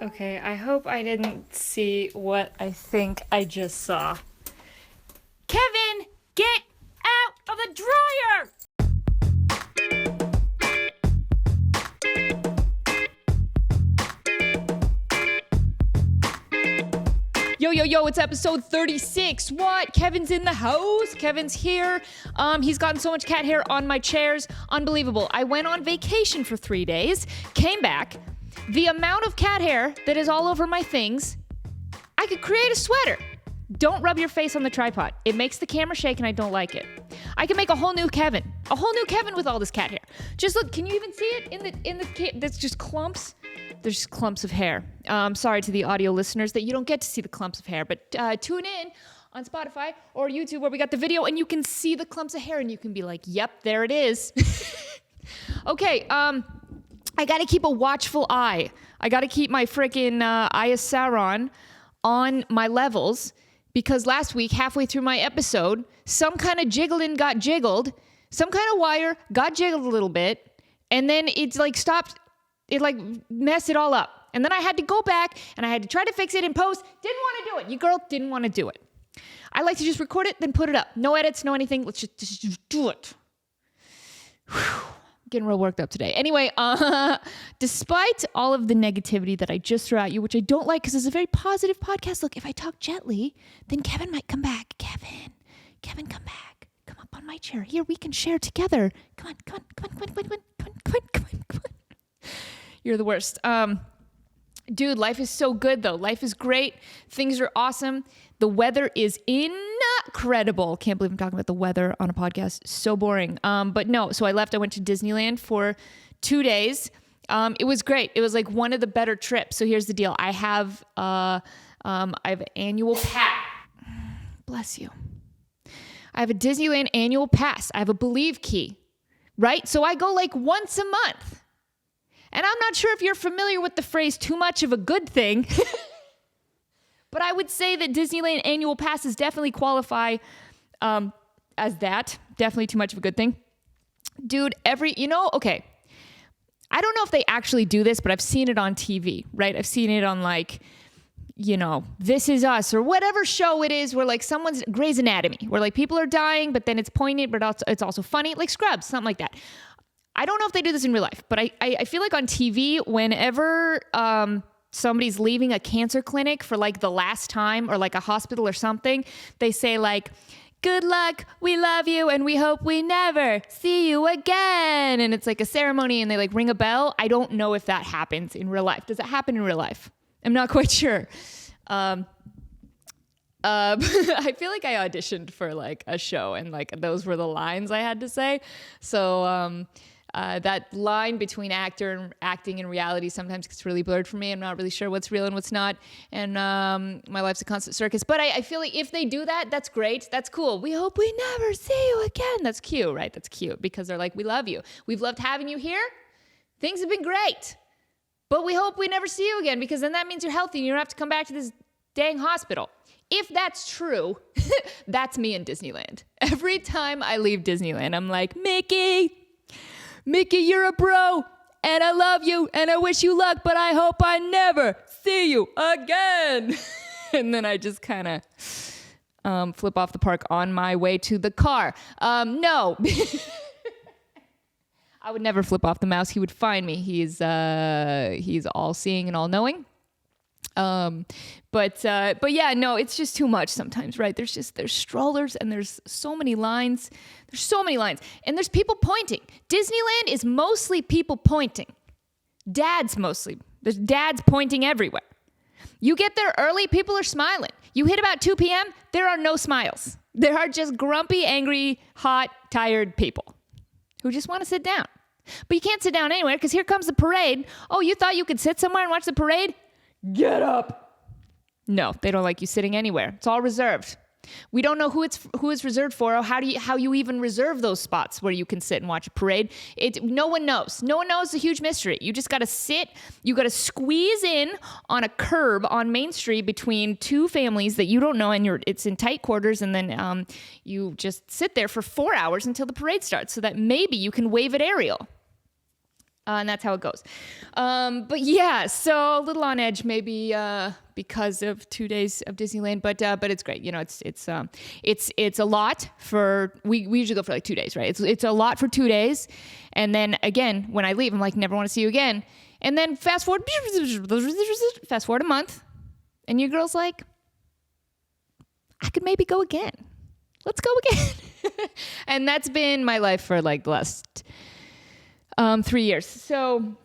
Okay, I hope I didn't see what I think I just saw. Kevin, get out of the dryer! Yo, it's episode 36. What? Kevin's in the house. Kevin's here. He's gotten so much cat hair on my chairs. Unbelievable. I went on vacation for 3 days, came back. The amount of cat hair that is all over my things, I could create a sweater. Don't rub your face on the tripod. It makes the camera shake and I don't like it. I can make a whole new Kevin. A whole new Kevin with all this cat hair. Just look, can you even see it that's just clumps? There's just clumps of hair. Sorry to the audio listeners that you don't get to see the clumps of hair, but tune in on Spotify or YouTube where we got the video and you can see the clumps of hair and you can be like, yep, there it is. Okay, I gotta keep a watchful eye. I gotta keep my freaking Eye of Sauron on my levels because last week, halfway through my episode, some kind of jiggling got jiggled, some kind of wire got jiggled a little bit, and then it's like stopped, it like messed it all up. And then I had to go back and I had to try to fix it in post. Didn't want to do it. You girl didn't want to do it. I like to just record it, then put it up. No edits, no anything. Let's just do it. Whew. Getting real worked up today. Anyway, despite all of the negativity that I just threw at you, which I don't like because it's a very positive podcast. Look, if I talk gently, then Kevin might come back. Kevin, come back. Come up on my chair. Here, we can share together. Come on. You're the worst. Dude, life is so good though. Life is great. Things are awesome. The weather is incredible. Can't believe I'm talking about the weather on a podcast. So boring. But no, so I left. I went to Disneyland for 2 days. It was great. It was like one of the better trips. So here's the deal. I have an annual pass. Bless you. I have a Disneyland annual pass. I have a Believe key, right? So I go like once a month. And I'm not sure if you're familiar with the phrase too much of a good thing, but I would say that Disneyland annual passes definitely qualify as that. Definitely too much of a good thing. Dude, okay. I don't know if they actually do this, but I've seen it on TV, right? I've seen it on like, This Is Us or whatever show it is where like someone's Grey's Anatomy, where like people are dying, but then it's poignant, but it's also funny, like Scrubs, something like that. I don't know if they do this in real life, but I feel like on TV, whenever somebody's leaving a cancer clinic for like the last time or like a hospital or something, they say like, good luck, we love you, and we hope we never see you again. And it's like a ceremony and they like ring a bell. I don't know if that happens in real life. Does it happen in real life? I'm not quite sure. I feel like I auditioned for like a show and like those were the lines I had to say. So, that line between acting and reality sometimes gets really blurred for me. I'm not really sure what's real and what's not. And my life's a constant circus. But I feel like if they do that, that's great. That's cool. We hope we never see you again. That's cute, right? That's cute because they're like, we love you. We've loved having you here. Things have been great. But we hope we never see you again because then that means you're healthy and you don't have to come back to this dang hospital. If that's true, that's me in Disneyland. Every time I leave Disneyland, I'm like, Mickey, you're a bro, and I love you, and I wish you luck, but I hope I never see you again. And then I just kind of flip off the park on my way to the car. No. I would never flip off the mouse. He would find me. He's all-seeing and all-knowing. But yeah, no, it's just too much sometimes, right? There's strollers and there's so many lines. And there's people pointing. Disneyland is mostly people pointing. There's dads pointing everywhere. You get there early, people are smiling. You hit about 2 p.m., there are no smiles. There are just grumpy, angry, hot, tired people who just want to sit down. But you can't sit down anywhere because here comes the parade. Oh, you thought you could sit somewhere and watch the parade? Get up. No, they don't like you sitting anywhere. It's all reserved. We don't know who it's reserved for or how you even reserve those spots where you can sit and watch a parade. No one knows. No one knows. It's a huge mystery. You just got to sit. You got to squeeze in on a curb on Main Street between two families that you don't know, and it's in tight quarters, and then you just sit there for 4 hours until the parade starts so that maybe you can wave at Ariel. And that's how it goes. But yeah, so a little on edge maybe because of 2 days of Disneyland, but it's great. You know, it's a lot for we usually go for like 2 days, right? It's a lot for 2 days, and then again when I leave, I'm like, never want to see you again. And then fast forward a month, and your girl's like, I could maybe go again. Let's go again. And that's been my life for like the last 3 years. So,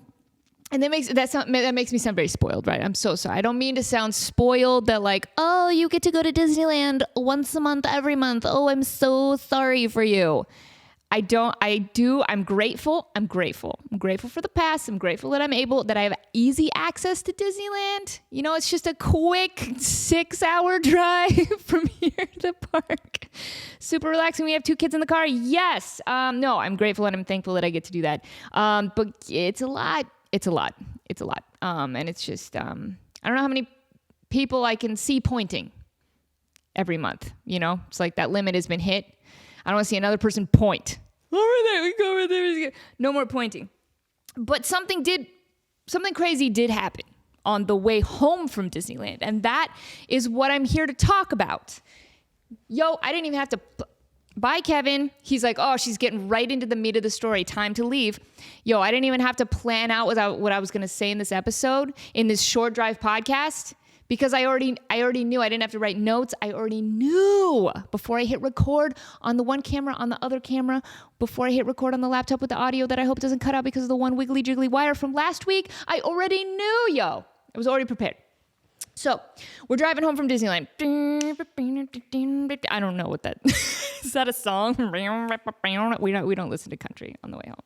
and that makes me sound very spoiled, right? I'm so sorry. I don't mean to sound spoiled that like, oh, you get to go to Disneyland once a month, every month. Oh, I'm so sorry for you. I'm grateful. I'm grateful for the past. I'm grateful that I have easy access to Disneyland. You know, it's just a quick 6-hour drive from here to the park. Super relaxing. We have 2 kids in the car. Yes. No, I'm grateful and I'm thankful that I get to do that. But it's a lot. And it's just, I don't know how many people I can see pointing every month. You know, it's like that limit has been hit. I don't want to see another person point. Over there, we go over there. No more pointing. But something crazy did happen on the way home from Disneyland. And that is what I'm here to talk about. Yo, I didn't even have to... Bye, Kevin. He's like, oh, she's getting right into the meat of the story. Time to leave. Yo, I didn't even have to plan out what I was going to say in this episode, in this short drive podcast. Because I already knew. I didn't have to write notes. I already knew before I hit record on the one camera, on the other camera, before I hit record on the laptop with the audio that I hope doesn't cut out because of the one wiggly jiggly wire from last week. I already knew, yo. I was already prepared. So we're driving home from Disneyland. I don't know what that is. That a song? We don't listen to country on the way home.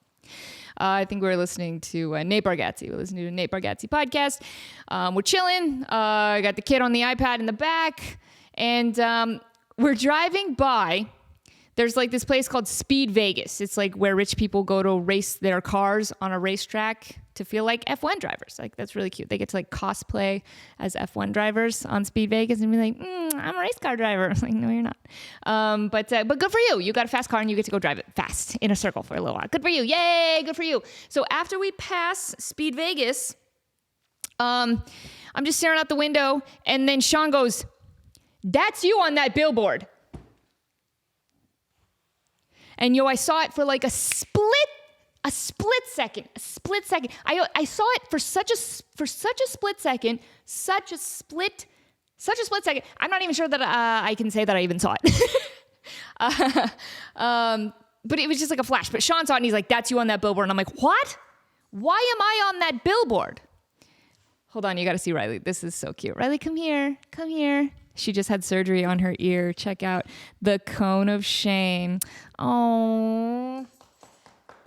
I think we were listening to Nate Bargatze. We're listening to a Nate Bargatze podcast. We're chilling. I got the kid on the iPad in the back. And we're driving by. There's like this place called Speed Vegas. It's like where rich people go to race their cars on a racetrack to feel like F1 drivers. Like, that's really cute. They get to like cosplay as F1 drivers on Speed Vegas and be like, I'm a race car driver. I'm like, no, you're not. But good for you. You got a fast car and you get to go drive it fast in a circle for a little while. Good for you. Yay, good for you. So after we pass Speed Vegas, I'm just staring out the window and then Sean goes, that's you on that billboard. And yo, I saw it for like a split second. I saw it for such a split second. I'm not even sure that I can say that I even saw it. But it was just like a flash. But Sean saw it and he's like, that's you on that billboard. And I'm like, what? Why am I on that billboard? Hold on, you got to see Riley. This is so cute. Riley, come here. She just had surgery on her ear. Check out the cone of shame. Oh,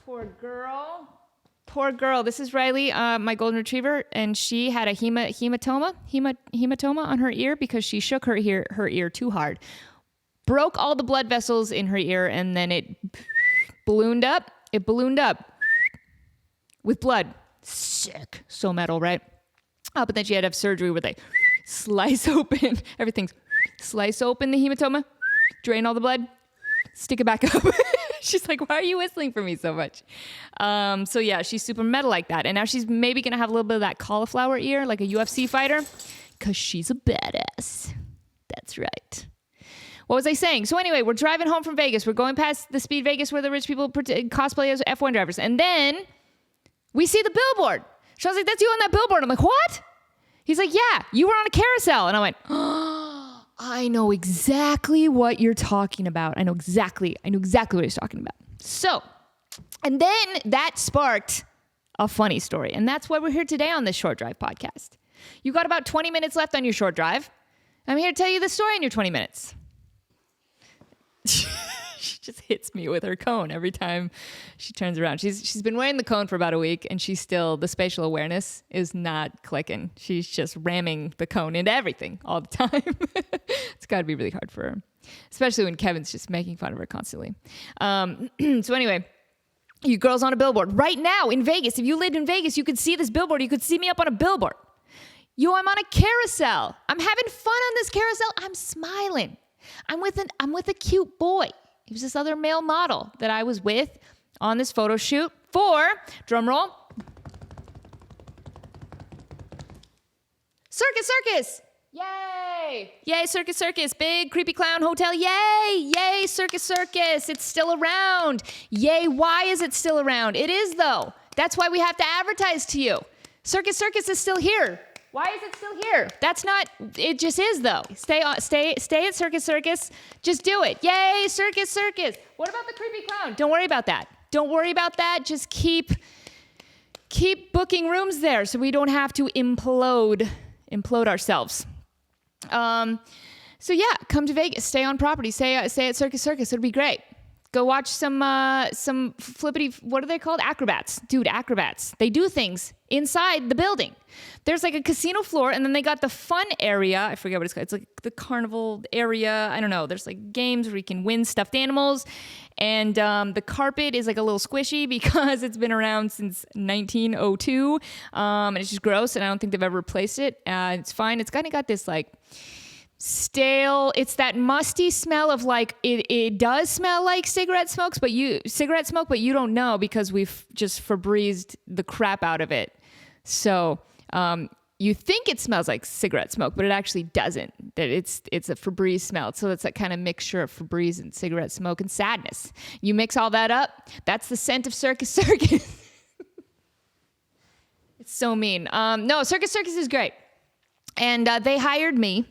poor girl. This is Riley, my golden retriever, and she had a hematoma on her ear because she shook her ear too hard. Broke all the blood vessels in her ear, and then it ballooned up. With blood. Sick. So metal, right? But then she had to have surgery where they slice open everything. Slice open the hematoma, drain all the blood, stick it back up. She's like, why are you whistling for me so much? So yeah, she's super metal like that. And now she's maybe going to have a little bit of that cauliflower ear, like a UFC fighter, because she's a badass. That's right. What was I saying? So anyway, we're driving home from Vegas. We're going past the Speed Vegas where the rich people cosplay as F1 drivers. And then we see the billboard. Sean's like, that's you on that billboard. I'm like, what? He's like, yeah, you were on a carousel. And I went, oh, I know exactly what you're talking about. I know exactly what he's talking about. So, and then that sparked a funny story. And that's why we're here today on this Short Drive podcast. You got about 20 minutes left on your short drive. I'm here to tell you the story in your 20 minutes. She just hits me with her cone every time she turns around. She's been wearing the cone for about a week, and the spatial awareness is not clicking. She's just ramming the cone into everything all the time. It's got to be really hard for her, especially when Kevin's just making fun of her constantly. So anyway, you girls on a billboard right now in Vegas. If you lived in Vegas, you could see this billboard. You could see me up on a billboard. Yo, I'm on a carousel. I'm having fun on this carousel. I'm smiling. I'm with a cute boy. He was this other male model that I was with on this photo shoot for, drum roll, Circus Circus! Yay! Yay, Circus Circus. Big creepy clown hotel. Yay! Yay, Circus Circus. It's still around. Yay, why is it still around? It is, though. That's why we have to advertise to you. Circus Circus is still here. Why is it still here? That's not, it just is, though. Stay at Circus Circus. Just do it. Yay, Circus Circus. What about the creepy clown? Don't worry about that. Don't worry about that. Just keep booking rooms there so we don't have to implode ourselves. So yeah, come to Vegas, stay on property, stay at Circus Circus. It'll be great. Go watch some flippity, what are they called? Acrobats. Dude, acrobats. They do things inside the building. There's like a casino floor, and then they got the fun area. I forget what it's called. It's like the carnival area. I don't know. There's like games where you can win stuffed animals. And the carpet is like a little squishy because it's been around since 1902. And it's just gross, and I don't think they've ever replaced it. It's fine. It's kind of got this like stale, it's that musty smell of like, it does smell like cigarette smoke, but you don't know because we've just Febrezed the crap out of it. So you think it smells like cigarette smoke, but it actually doesn't. That it's a Febreze smell. So it's that kind of mixture of Febreze and cigarette smoke and sadness. You mix all that up, that's the scent of Circus Circus. It's so mean. No, Circus Circus is great. And they hired me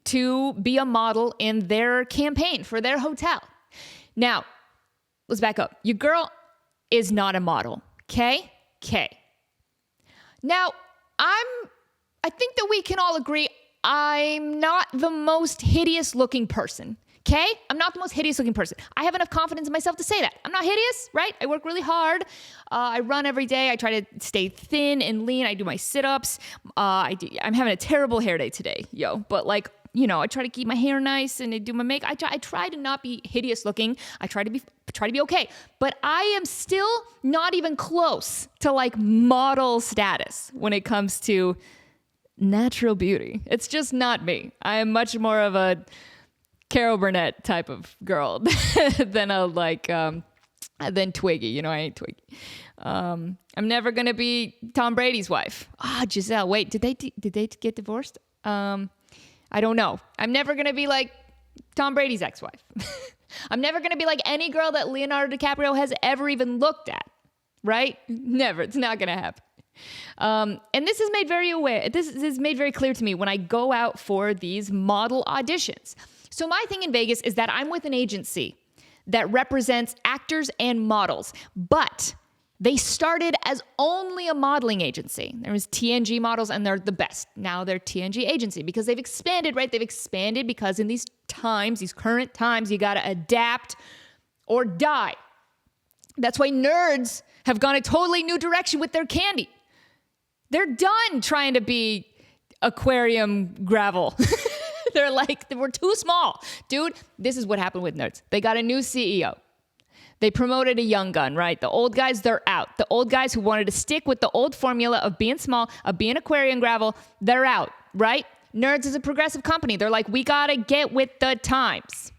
to be a model in their campaign for their hotel. Now, let's back up. Your girl is not a model, okay? Okay. Now, I think that we can all agree I'm not the most hideous looking person, okay? I'm not the most hideous looking person. I have enough confidence in myself to say that. I'm not hideous, right? I work really hard. I run every day. I try to stay thin and lean. I do my sit-ups. I'm having a terrible hair day today, but like, you know, I try to keep my hair nice and I do my makeup. I try to not be hideous looking. I try to be okay. But I am still not even close to like model status when it comes to natural beauty. It's just not me. I am much more of a Carol Burnett type of girl than than Twiggy. You know, I ain't Twiggy. I'm never gonna be Tom Brady's wife. Giselle. Wait, did they get divorced? I don't know. I'm never going to be like Tom Brady's ex-wife. I'm never going to be like any girl that Leonardo DiCaprio has ever even looked at, right? Never. It's not going to happen. And this is made very clear to me when I go out for these model auditions. So my thing in Vegas is that I'm with an agency that represents actors and models, but they started as only a modeling agency. There was TNG models, and they're the best. Now they're TNG agency because they've expanded, right? They've expanded because in these current times, you got to adapt or die. That's why nerds have gone a totally new direction with their candy. They're done trying to be aquarium gravel. They're like, we're too small. Dude, this is what happened with nerds. They got a new CEO. They promoted a young gun, right? The old guys, they're out. The old guys who wanted to stick with the old formula of being small, of being aquarium gravel, they're out, right? Nerds is a progressive company. They're like, we got to get with the times.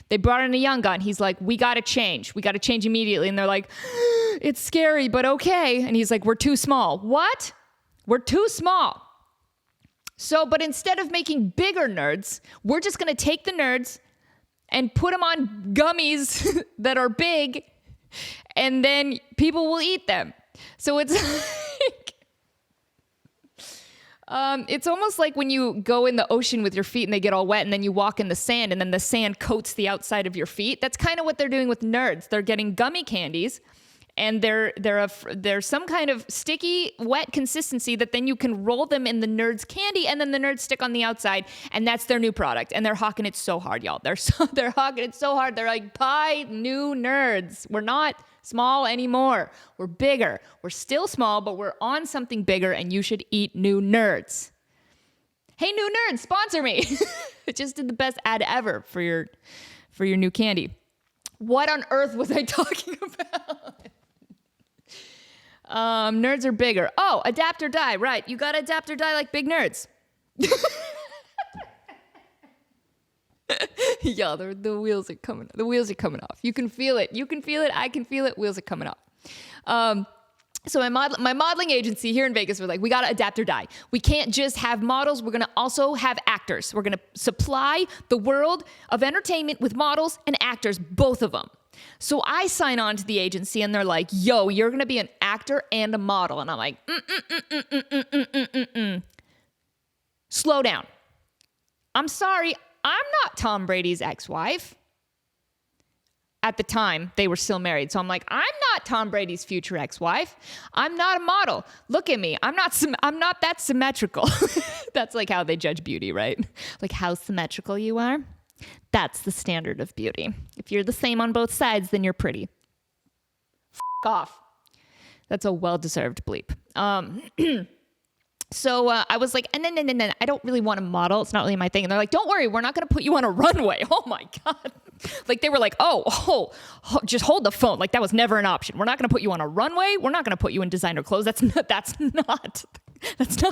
They brought in a young gun. He's like, we got to change. We got to change immediately. And they're like, it's scary, but okay. And he's like, we're too small. What? We're too small. So, but instead of making bigger nerds, we're just going to take the nerds and put them on gummies that are big, and then people will eat them. So it's like, it's almost like when you go in the ocean with your feet and they get all wet, and then you walk in the sand, and then the sand coats the outside of your feet. That's kind of what they're doing with nerds. They're getting gummy candies, and they're some kind of sticky, wet consistency that then you can roll them in the Nerds candy, and then the Nerds stick on the outside, and that's their new product. And they're hawking it so hard, y'all. They're hawking it so hard. They're like, buy new Nerds. We're not small anymore. We're bigger. We're still small, but we're on something bigger, and you should eat new Nerds. Hey, new Nerds, sponsor me. It just did the best ad ever for your new candy. What on earth was I talking about? Nerds are bigger. Oh, adapt or die. Right. You got to adapt or die like big nerds. Yeah, the wheels are coming. The wheels are coming off. You can feel it. I can feel it. Wheels are coming off. So my modeling agency here in Vegas were like, we got to adapt or die. We can't just have models. We're going to also have actors. We're going to supply the world of entertainment with models and actors, both of them. So I sign on to the agency and they're like, yo, you're going to be an actor and a model. And I'm like, slow down. I'm sorry. I'm not Tom Brady's ex-wife. At the time, they were still married. So I'm like, I'm not Tom Brady's future ex-wife. I'm not a model. Look at me. I'm not that symmetrical. That's like how they judge beauty, right? Like how symmetrical you are. That's the standard of beauty. If you're the same on both sides, then you're pretty. F*** off. That's a well-deserved bleep. So I was like, no, I don't really want to model. It's not really my thing. And they're like, don't worry, we're not going to put you on a runway. Oh my God. Like they were like, just hold the phone. Like that was never an option. We're not going to put you on a runway. We're not going to put you in designer clothes. That's not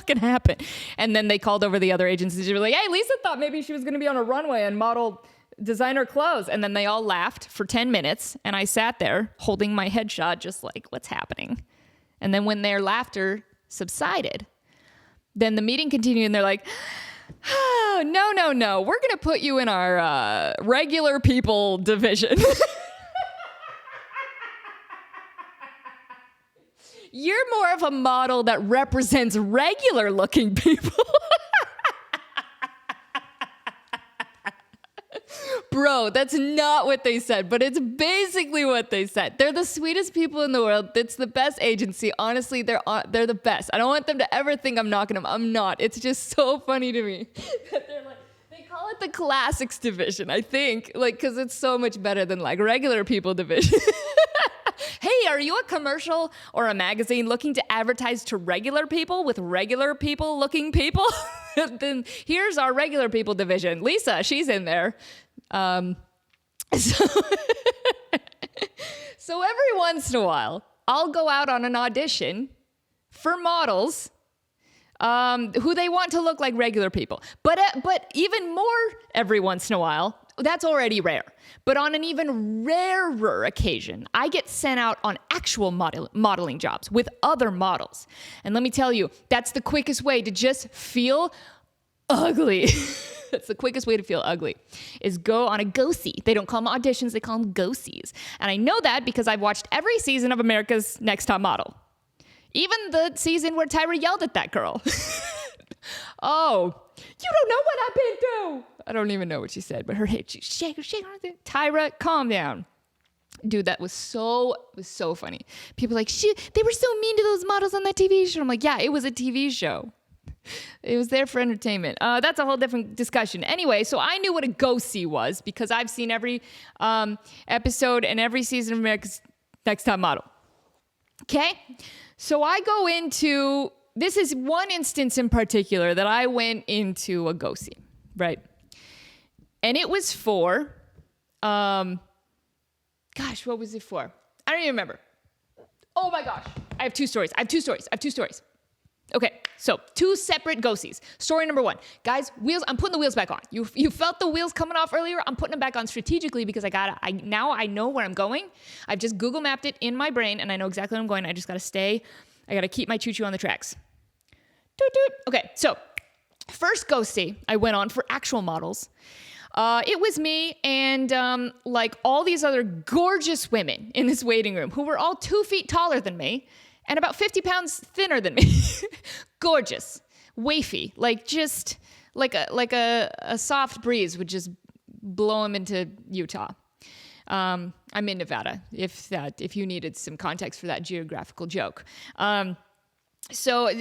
going to happen. And then they called over the other agencies. They were like, hey, Lisa thought maybe she was going to be on a runway and model designer clothes. And then they all laughed for 10 minutes. And I sat there holding my headshot, just like, what's happening? And then when their laughter subsided, then the meeting continued and they're like, oh, no. We're going to put you in our regular people division. You're more of a model that represents regular looking people. Bro, that's not what they said, but it's basically what they said. They're the sweetest people in the world. It's the best agency. Honestly, they're the best. I don't want them to ever think I'm knocking them. I'm not. It's just so funny to me that they're like, they call it the classics division, I think, like, because it's so much better than like regular people division. Hey, are you a commercial or a magazine looking to advertise to regular people with regular people looking people? Then here's our regular people division. Lisa, she's in there. So every once in a while, I'll go out on an audition for models who they want to look like regular people. But even more every once in a while, that's already rare. But on an even rarer occasion, I get sent out on actual modeling jobs with other models. And let me tell you, that's the quickest way to just feel ugly. That's the quickest way to feel ugly, is go on a go-see. They don't call them auditions, they call them go-sees. And I know that because I've watched every season of America's Next Top Model. Even the season where Tyra yelled at that girl. Oh, you don't know what I've been through. I don't even know what she said, but her head, she shake her. Tyra, calm down. Dude, that was so funny. People are like, they were so mean to those models on that TV show. I'm like, yeah, it was a TV show. It was there for entertainment. That's a whole different discussion. Anyway, so I knew what a go-see was because I've seen every episode and every season of America's Next Top Model. Okay? So I go into, this is one instance in particular that I went into a go-see, right? And it was for, what was it for? I don't even remember. Oh my gosh. I have two stories. Okay, so 2 separate go-sees. Story number 1. Guys, wheels, I'm putting the wheels back on. You felt the wheels coming off earlier? I'm putting them back on strategically because now I know where I'm going. I've just Google mapped it in my brain and I know exactly where I'm going. I just I gotta keep my choo-choo on the tracks. Doot, doot. Okay, so first go-see I went on for actual models. It was me and like all these other gorgeous women in this waiting room who were all 2 feet taller than me and about 50 pounds thinner than me. Gorgeous, wafy, like just like a soft breeze would just blow them into Utah. I'm in Nevada, if you needed some context for that geographical joke. So,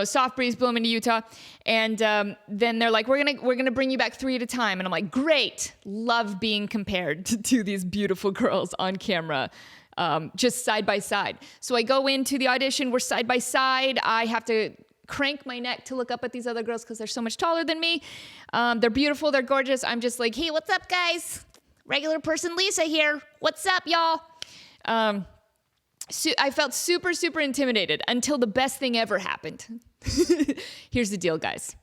soft breeze blew them into Utah. And then they're like, we're gonna bring you back 3 at a time. And I'm like, great. Love being compared to these beautiful girls on camera, just side by side. So I go into the audition. We're side by side. I have to crank my neck to look up at these other girls because they're so much taller than me. They're beautiful. They're gorgeous. I'm just like, hey, what's up, guys? Regular person Lisa here. What's up, y'all? So I felt super, super intimidated until the best thing ever happened. Here's the deal, guys.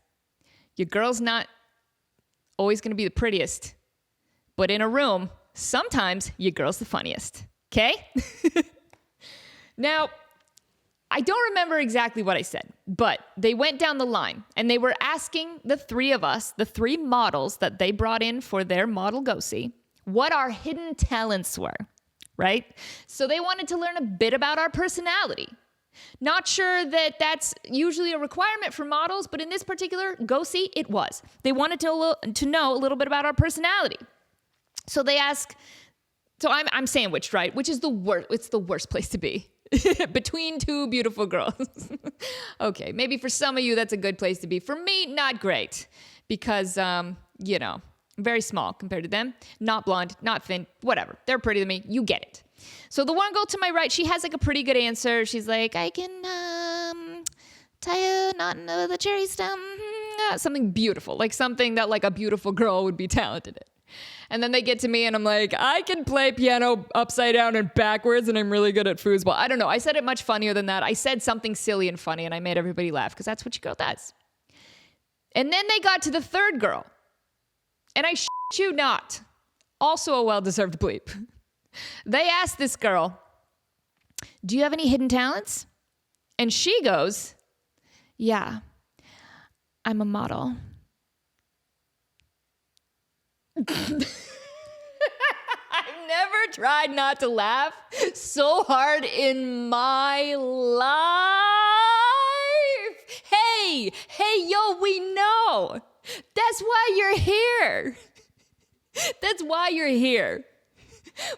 Your girl's not always going to be the prettiest, but in a room, sometimes your girl's the funniest. Okay? Now, I don't remember exactly what I said, but they went down the line and they were asking the three of us, the three models that they brought in for their model go-see, what our hidden talents were, right? So they wanted to learn a bit about our personality. Not sure that that's usually a requirement for models, but in this particular go-see, it was. They wanted to know a little bit about our personality. So they ask, so I'm sandwiched, right? Which is the worst, it's the worst place to be. Between two beautiful girls. Okay, maybe for some of you that's a good place to be. For me, not great. Because, very small compared to them. Not blonde, not thin, whatever. They're prettier than me. You get it. So the one girl to my right, she has like a pretty good answer. She's like, I can tie a knot in the cherry stem. Something beautiful. Like something that like a beautiful girl would be talented in. And then they get to me and I'm like, I can play piano upside down and backwards and I'm really good at foosball. I don't know. I said it much funnier than that. I said something silly and funny and I made everybody laugh because that's what your girl does. And then they got to the third girl. And I shit you not. Also a well-deserved bleep. They asked this girl, do you have any hidden talents? And she goes, yeah, I'm a model. I've never tried not to laugh so hard in my life. Hey, yo, we know. That's why you're here. That's why you're here.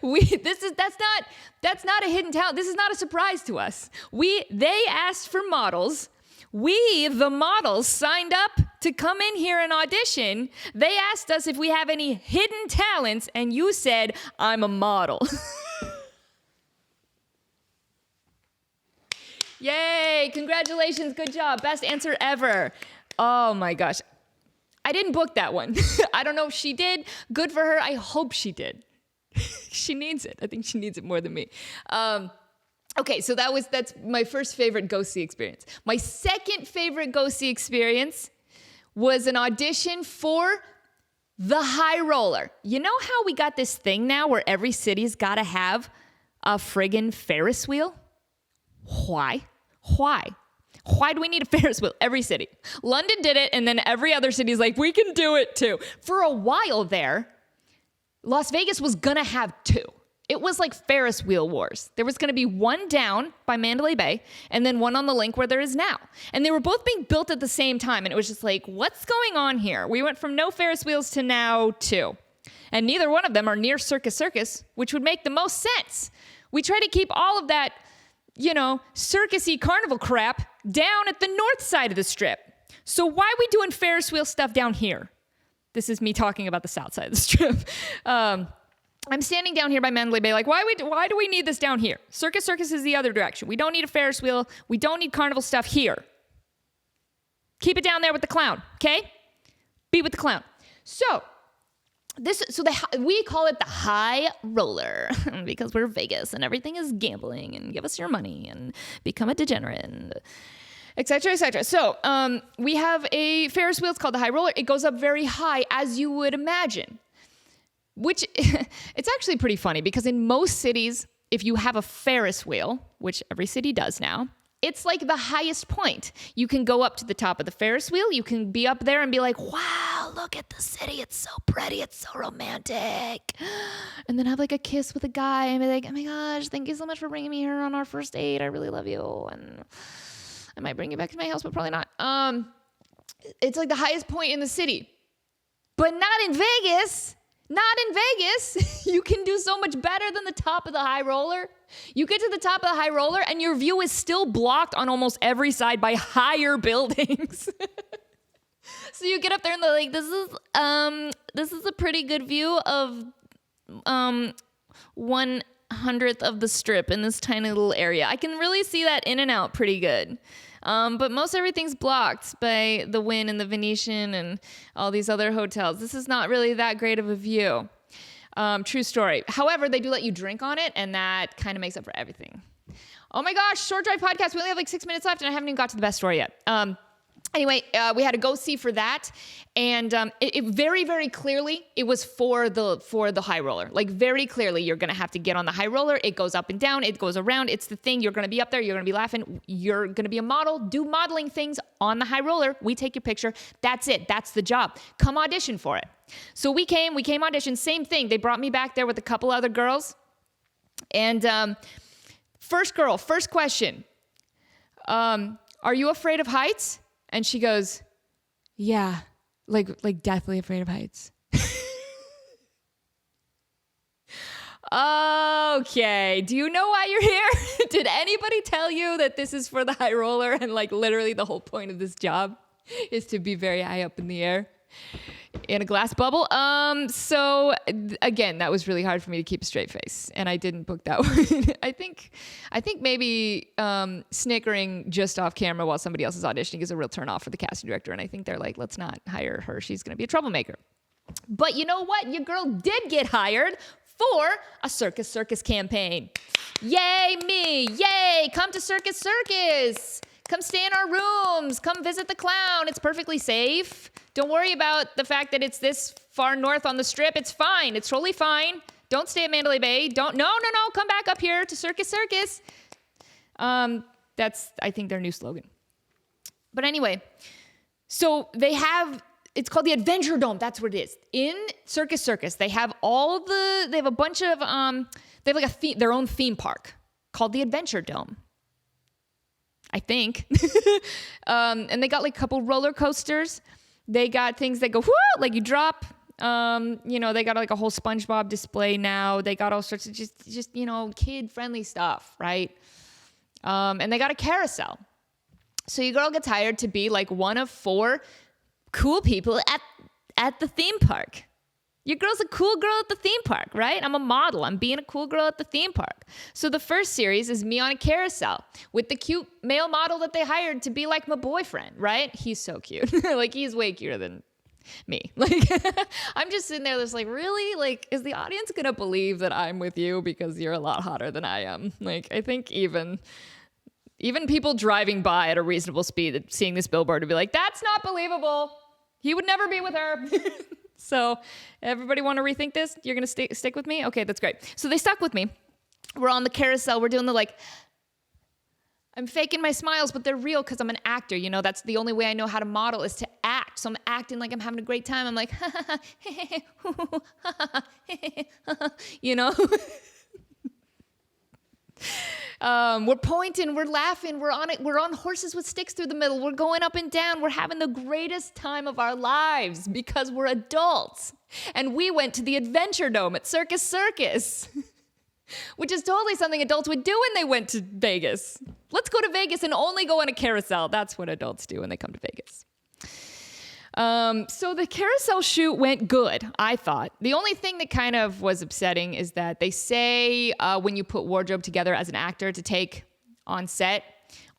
That's not a hidden talent. This is not a surprise to us. They asked for models. We, the models, signed up to come in here and audition. They asked us if we have any hidden talents, and you said, I'm a model. Yay, congratulations, good job. Best answer ever. Oh my gosh. I didn't book that one. I don't know if she did. Good for her. I hope she did. She needs it. I think she needs it more than me. Okay, so that's my first favorite go-see experience. My second favorite go-see experience was an audition for the High Roller. You know how we got this thing now where every city's got to have a friggin' Ferris wheel? Why? Why do we need a Ferris wheel? Every city. London did it, and then every other city's like, we can do it too. For a while there, Las Vegas was gonna have two. It was like Ferris wheel wars. There was going to be one down by Mandalay Bay and then one on the link where there is now. And they were both being built at the same time. And it was just like, what's going on here? We went from no Ferris wheels to now two. And neither one of them are near Circus Circus, which would make the most sense. We try to keep all of that, circus-y carnival crap down at the north side of the strip. So why are we doing Ferris wheel stuff down here? This is me talking about the south side of the strip. I'm standing down here by Mandalay Bay like, why do we need this down here? Circus Circus is the other direction. We don't need a Ferris wheel. We don't need carnival stuff here. Keep it down there with the clown, okay? Be with the clown. So we call it the High Roller because we're Vegas and everything is gambling and give us your money and become a degenerate and et cetera, et cetera. So we have a Ferris wheel. It's called the High Roller. It goes up very high, as you would imagine. Which, it's actually pretty funny because in most cities, if you have a Ferris wheel, which every city does now, it's like the highest point. You can go up to the top of the Ferris wheel. You can be up there and be like, wow, look at the city. It's so pretty. It's so romantic. And then have like a kiss with a guy and be like, oh my gosh, thank you so much for bringing me here on our first date. I really love you. And I might bring you back to my house, but probably not. It's like the highest point in the city. But not in Vegas. Not in Vegas. You can do so much better than the top of the High Roller. You get to the top of the High Roller and your view is still blocked on almost every side by higher buildings. So you get up there and they're like, this is a pretty good view of 1/100th of the strip in this tiny little area. I can really see that in and out pretty good. But most everything's blocked by the Wynn and the Venetian and all these other hotels. This is not really that great of a view. True story. However, they do let you drink on it, and that kind of makes up for everything. Oh my gosh, Short Drive Podcast. We only have like 6 minutes left, and I haven't even got to the best story yet. Anyway, we had to go see for that, and it very, very clearly, it was for the high roller. Like, very clearly, you're gonna have to get on the high roller. It goes up and down. It goes around. It's the thing. You're gonna be up there. You're gonna be laughing. You're gonna be a model. Do modeling things on the high roller. We take your picture. That's it. That's the job. Come audition for it. So we came audition. Same thing. They brought me back there with a couple other girls, and first question. Are you afraid of heights? And she goes, yeah, like deathly afraid of heights. Okay, do you know why you're here? Did anybody tell you that this is for the high roller and like literally the whole point of this job is to be very high up in the air in a glass bubble? So again, that was really hard for me to keep a straight face, and I didn't book that one. I think maybe snickering just off camera while somebody else is auditioning is a real turn off for the casting director, and I think they're like, let's not hire her. She's going to be a troublemaker. But you know what? Your girl did get hired for a Circus Circus campaign. Yay me! Yay! Come to Circus Circus! Come stay in our rooms. Come visit the clown. It's perfectly safe. Don't worry about the fact that it's this far north on the strip. It's fine. It's totally fine. Don't stay at Mandalay Bay. No. Come back up here to Circus Circus. That's, I think, their new slogan. But anyway, so they have, it's called the Adventure Dome. That's what it is. In Circus Circus, they have they have a bunch of, they have like their own theme park called the Adventure Dome, I think. And they got like a couple roller coasters. They got things that go, whoo, like you drop. They got like a whole SpongeBob display now. They got all sorts of just kid-friendly stuff, right? And they got a carousel. So your girl gets hired to be like one of 4 cool people at the theme park. Your girl's a cool girl at the theme park, right? I'm a model. I'm being a cool girl at the theme park. So the first series is me on a carousel with the cute male model that they hired to be like my boyfriend, right? He's so cute. Like, he's way cuter than me. Like, I'm just sitting there just like, really? Like, is the audience going to believe that I'm with you because you're a lot hotter than I am? Like, I think even people driving by at a reasonable speed seeing this billboard would be like, that's not believable. He would never be with her. So everybody want to rethink this? You're going to stick with me? Okay, that's great. So they stuck with me. We're on the carousel. We're doing I'm faking my smiles, but they're real because I'm an actor. You know, that's the only way I know how to model is to act. So I'm acting like I'm having a great time. I'm like, you know? We're pointing, we're laughing, we're on horses with sticks through the middle, we're going up and down, we're having the greatest time of our lives because we're adults. And we went to the Adventure Dome at Circus Circus, which is totally something adults would do when they went to Vegas. Let's go to Vegas and only go on a carousel. That's what adults do when they come to Vegas. So the carousel shoot went good, I thought. The only thing that kind of was upsetting is that they say when you put wardrobe together as an actor to take on set,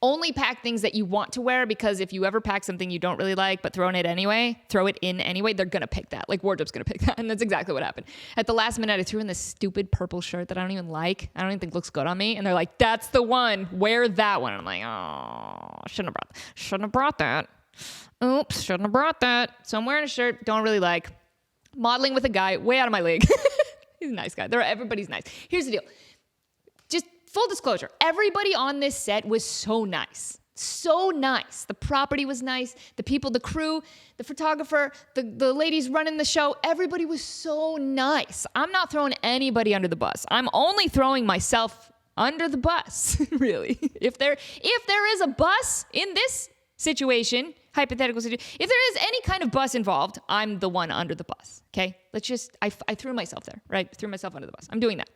only pack things that you want to wear, because if you ever pack something you don't really like but throw it in anyway, they're gonna pick that. Like, wardrobe's gonna pick that, and that's exactly what happened. At the last minute, I threw in this stupid purple shirt that I don't even like. I don't even think looks good on me, and they're like, "That's the one. Wear that one." And I'm like, "Oh, shouldn't have brought that. Oops, shouldn't have brought that." So I'm wearing a shirt don't really like. Modeling with a guy way out of my league. He's a nice guy. Everybody's nice. Here's the deal. Just full disclosure. Everybody on this set was so nice. So nice. The property was nice. The people, the crew, the photographer, the ladies running the show. Everybody was so nice. I'm not throwing anybody under the bus. I'm only throwing myself under the bus, really. If there is a bus in this situation, hypothetical situation, if there is any kind of bus involved, I'm the one under the bus, okay? I threw myself there, right? Threw myself under the bus. I'm doing that.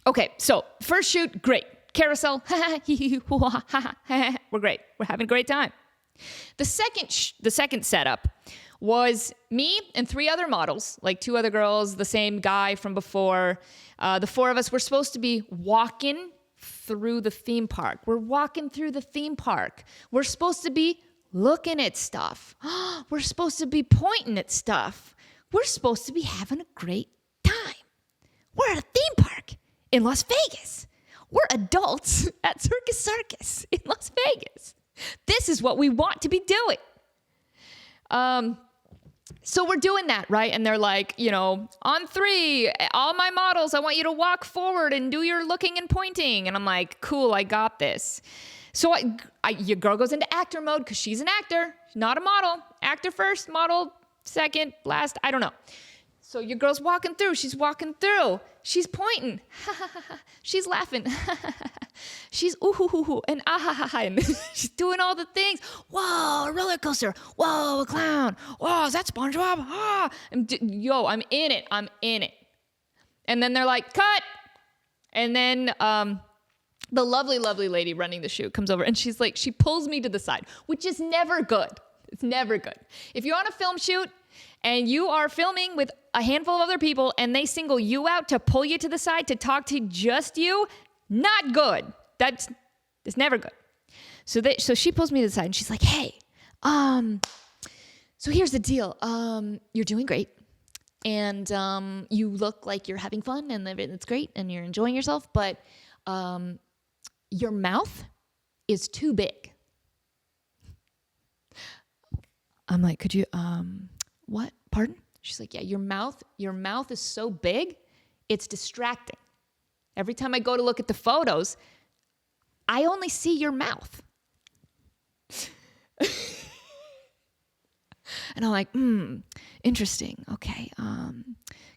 Okay, so first shoot, great. Carousel, we're great. We're having a great time. The second setup was me and 3 other models, like 2 other girls, the same guy from before. The 4 of us were supposed to be walking through the theme park. We're walking through the theme park. We're supposed to be looking at stuff. We're supposed to be pointing at stuff. We're supposed to be having a great time. We're at a theme park in Las Vegas. We're adults at Circus Circus in Las Vegas. This is what we want to be doing. So we're doing that, right? And they're like, on 3, all my models, I want you to walk forward and do your looking and pointing. And I'm like, cool, I got this. So your girl goes into actor mode because she's an actor, not a model. Actor first, model second, last, I don't know. So your girl's walking through. She's walking through. She's pointing. She's laughing. She's ooh hoo hoo hoo and ah ha ha ha. And she's doing all the things. Whoa, a roller coaster. Whoa, a clown. Whoa, is that SpongeBob? Ah. I'm in it. I'm in it. And then they're like, cut. And then the lovely, lovely lady running the shoot comes over and she's like, she pulls me to the side, which is never good. It's never good. If you're on a film shoot and you are filming with a handful of other people and they single you out to pull you to the side to talk to just you, not good. It's never good. So she pulls me to the side and she's like, hey, so here's the deal. You're doing great. And you look like you're having fun and it's great and you're enjoying yourself, but your mouth is too big. I'm like, could you, what? Pardon? She's like, yeah, your mouth is so big, it's distracting. Every time I go to look at the photos, I only see your mouth. And I'm like, interesting. Okay.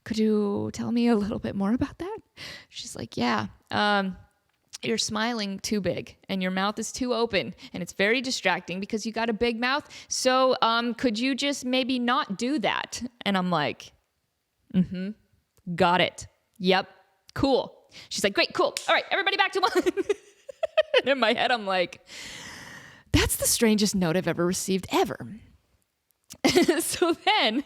Could you tell me a little bit more about that? She's like, yeah. You're smiling too big and your mouth is too open and it's very distracting because you got a big mouth. So could you just maybe not do that? And I'm like, got it. Yep. Cool. She's like, great, cool. All right, everybody back to one. And in my head, I'm like, that's the strangest note I've ever received ever. So then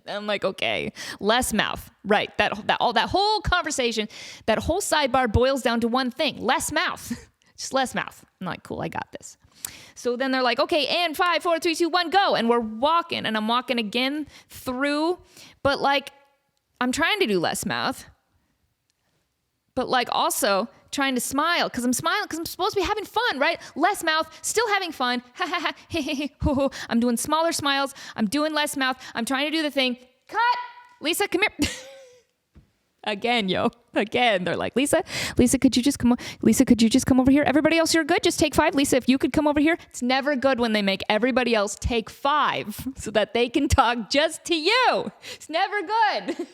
I'm like, okay, less mouth. Right. That whole conversation, that whole sidebar boils down to one thing, less mouth. Just less mouth. I'm like, cool, I got this. So then they're like, okay, and 5, 4, 3, 2, 1, go. And we're walking and I'm walking again through, but like, I'm trying to do less mouth, but like also trying to smile because I'm smiling because I'm supposed to be having fun, right? Less mouth, still having fun. Ha ha ha, he he he, hoo hoo. I'm doing smaller smiles. I'm doing less mouth. I'm trying to do the thing. Cut! Lisa, come here. Again, they're like, Lisa, could you just come over here? Everybody else, you're good. Just take 5. Lisa, if you could come over here. It's never good when they make everybody else take 5 so that they can talk just to you. It's never good.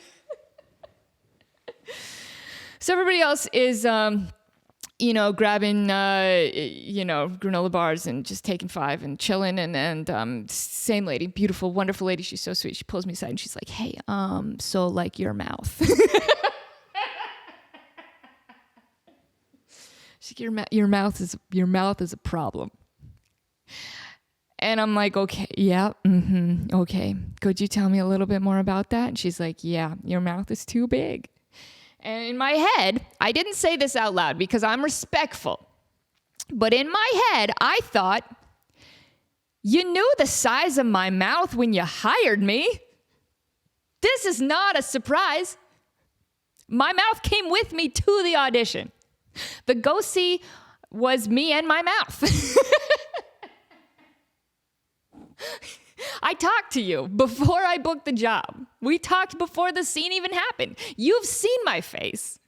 So everybody else is, grabbing, granola bars and just taking 5 and chilling. And same lady, beautiful, wonderful lady. She's so sweet. She pulls me aside and she's like, hey, so like your mouth. She's like, your mouth is a problem. And I'm like, okay, yeah, okay. Could you tell me a little bit more about that? And she's like, yeah, your mouth is too big. And in my head, I didn't say this out loud because I'm respectful. But in my head, I thought, you knew the size of my mouth when you hired me. This is not a surprise. My mouth came with me to the audition. The go-see was me and my mouth. I talked to you before I booked the job. We talked before the scene even happened. You've seen my face.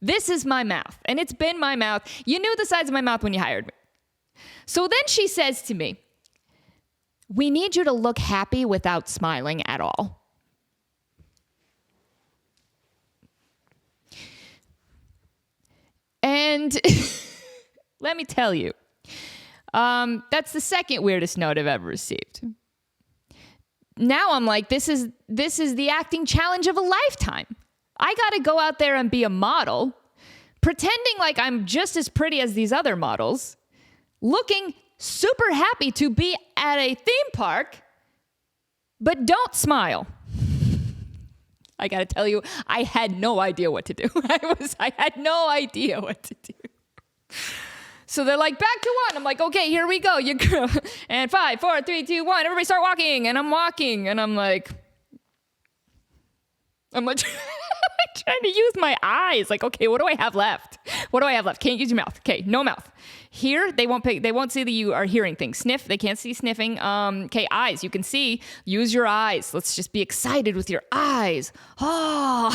This is my mouth, and it's been my mouth. You knew the size of my mouth when you hired me. So then she says to me, we need you to look happy without smiling at all. And let me tell you, that's the second weirdest note I've ever received. Now I'm like, this is the acting challenge of a lifetime. I got to go out there and be a model, pretending like I'm just as pretty as these other models, looking super happy to be at a theme park, but don't smile. I got to tell you, I had no idea what to do. I had no idea what to do. So they're like, back to 1. I'm like, okay, here we go. You go. And 5, 4, 3, 2, 1. Everybody start walking. And I'm walking. And I'm like trying to use my eyes. Like, okay, what do I have left? What do I have left? Can't use your mouth. Okay, no mouth. Here, they won't see that you are hearing things. Sniff, they can't see sniffing. Okay, eyes, you can see. Use your eyes. Let's just be excited with your eyes. Oh.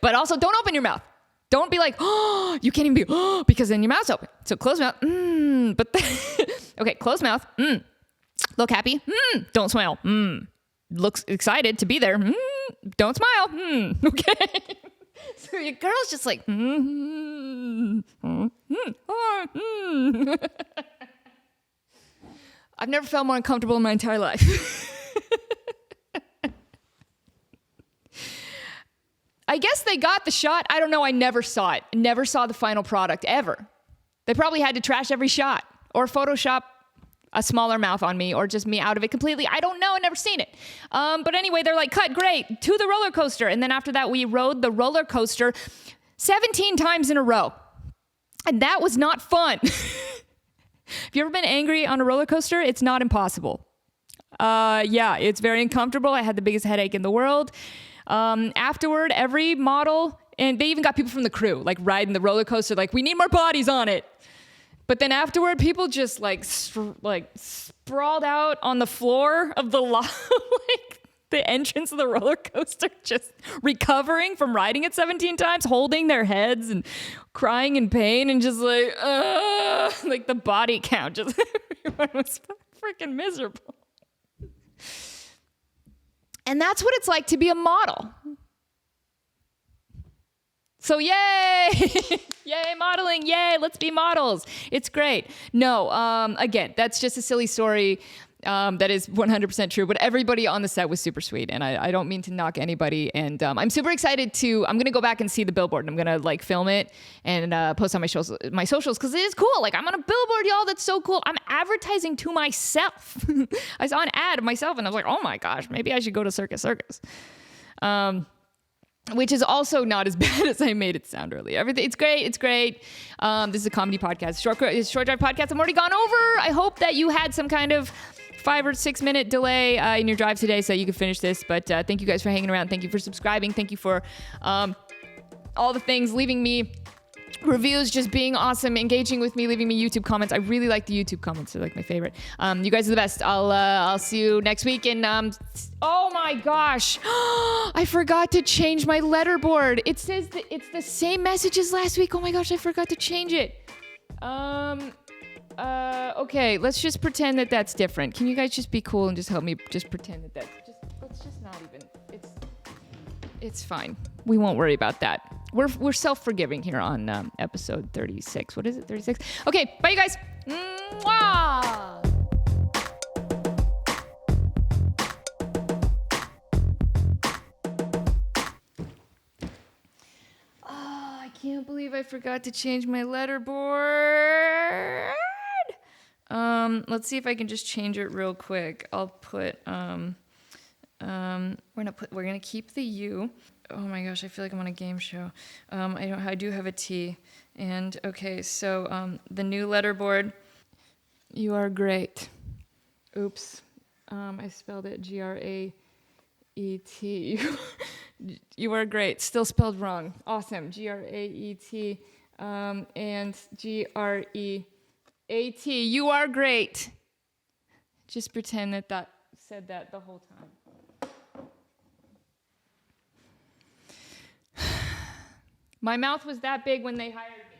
But also, don't open your mouth. Don't be like, oh, you can't even be, oh, because then your mouth's open. So close mouth, okay, close mouth, look happy, don't smile, looks excited to be there, don't smile, okay. So your girl's just like, I've never felt more uncomfortable in my entire life. I guess they got the shot. I don't know. I never saw it. Never saw the final product ever. They probably had to trash every shot or Photoshop a smaller mouth on me or just me out of it completely. I don't know. I've never seen it. But anyway, they're like, cut, great, to the roller coaster. And then after that, we rode the roller coaster 17 times in a row. And that was not fun. Have you ever been angry on a roller coaster? It's not impossible. Yeah, it's very uncomfortable. I had the biggest headache in the world. Afterward, every model, and they even got people from the crew, like riding the roller coaster, like, we need more bodies on it. But then afterward, people just like sprawled out on the floor of the like the entrance of the roller coaster, just recovering from riding it 17 times, holding their heads and crying in pain and just like the body count, just everyone was freaking miserable. And that's what it's like to be a model. So yay! Yay, modeling, yay, let's be models. It's great. No, again, that's just a silly story that is 100% true, but everybody on the set was super sweet, and I don't mean to knock anybody, and I'm super excited I'm gonna go back and see the billboard, and I'm gonna like film it and post on my socials, because it is cool. Like, I'm on a billboard, y'all, that's so cool. I'm advertising to myself. I saw an ad of myself, and I was like, oh my gosh, maybe I should go to Circus Circus. Which is also not as bad as I made it sound earlier. It's great. This is a comedy podcast, short drive podcast. I'm already gone over. I hope that you had some kind of 5 or 6 minute delay in your drive today so you can finish this. But thank you guys for hanging around. Thank you for subscribing. Thank you for all the things, leaving me reviews, just being awesome, engaging with me, leaving me YouTube comments. I really like the YouTube comments. They're like my favorite. You guys are the best. I'll see you next week. And oh my gosh, I forgot to change my letterboard. It says that it's the same message as last week. Oh my gosh, I forgot to change it. Okay, let's just pretend that that's different. Can you guys just be cool and just help me just pretend that let's just not even, it's fine. We won't worry about that. We're self-forgiving here on episode 36. What is it, 36? Okay, bye you guys. Mwah! I can't believe I forgot to change my letterboard. Let's see if I can just change it real quick. I'll put we're gonna keep the U. Oh my gosh, I feel like I'm on a game show. I do have a T. And okay, so the new letterboard. You are great. Oops. I spelled it Graet. You are great. Still spelled wrong. Awesome. Graet and Great. You are great. Just pretend that said that the whole time. My mouth was that big when they hired me.